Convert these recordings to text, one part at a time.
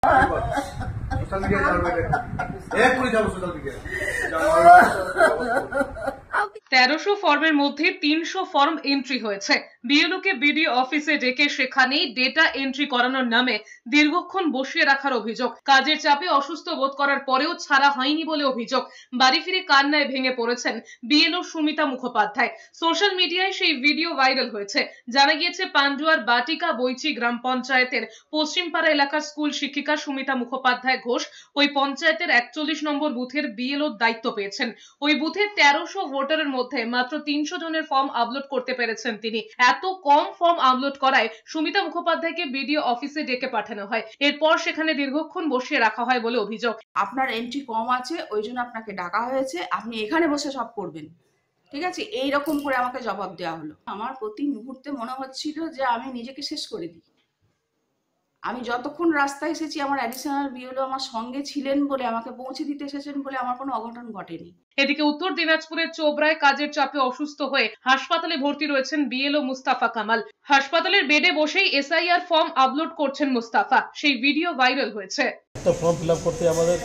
Social media যাবে এক করে যাবো সোশ্যাল মিডিয়া 1300 ফর্মের মধ্যে 300 ফর্ম এন্ট্রি হয়েছে। বিএলওকে বিডিও অফিসে ডেকে সেখানেই ডেটা এন্ট্রি করানোর নামে দীর্ঘক্ষণ বসিয়ে রাখার অভিযোগ। কাজের চাপে অসুস্থ বোধ করার পরেও ছাড়া হয়নি বলে অভিযোগ। বাড়ি ফিরে কান্নায় ভেঙে পড়েছেন বিএলও সুমিতা মুখোপাধ্যায়। সোশ্যাল মিডিয়ায় সেই ভিডিও ভাইরাল হয়েছে। জানা গিয়েছে পান্ডুয়ার বাটিকা বৈচি গ্রাম পঞ্চায়েতের পশ্চিমপাড়া এলাকার স্কুল শিক্ষিকা সুমিতা মুখোপাধ্যায় ঘোষ ওই পঞ্চায়েতের 41 নম্বর বুথের বিএলওর দায়িত্ব পেয়েছেন। ওই বুথে 1300 ভোটারের মধ্যে মাত্র 300 জনের ফর্ম আপলোড করতে পেরেছেন তিনি। এত কম ফর্ম আপলোড করায় সুমিতা মুখোপাধ্যায়কে বিডিও অফিসে ডেকে পাঠানো হয়। এরপর সেখানে দীর্ঘক্ষণ বসিয়ে রাখা হয় বলে অভিযোগ। আপনার এন্ট্রি কম আছে, ওই জন্য আপনাকে ডাকা হয়েছে, আপনি এখানে বসে সব করবেন, ঠিক আছে? এইরকম করে আমাকে জবাব দেওয়া হলো। আমার প্রতি মুহূর্তে মনে হচ্ছিল যে আমি নিজেকে শেষ করে দিই। আমি যতক্ষণ রাস্তায় এসেছি আমার অ্যাডিশনাল বিএলও আমার সঙ্গে ছিলেন বলে, আমাকে পৌঁছে দিতে এসেছেন বলে আমার কোনো অঘটন ঘটেনি। এদিকে উত্তর দিনাজপুরের চোপড়ায় কাজের চাপে অসুস্থ হয়ে হাসপাতালে ভর্তি রয়েছেন বিএলও মুস্তাফা কামাল। হাসপাতালের বেডে বসেই এসআইআর ফর্ম আপলোড করছেন মুস্তাফা। সেই ভিডিও ভাইরাল হয়েছে। একটা ফর্ম ফিল আপ করতে আমাদের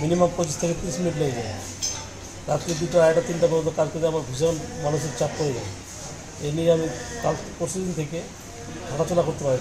মিনিমাম 25 থেকে 30 মিনিট লেগে যায়। রাত্রি 2টা, 2টা, 3টা পর্যন্ত কাজ করতে আমার ভীষণ মানসিক চাপ পড়ে যায়। এই নিয়ে আমি কাল পরশুদিন থেকে হাঁটাচলা করতে পারি।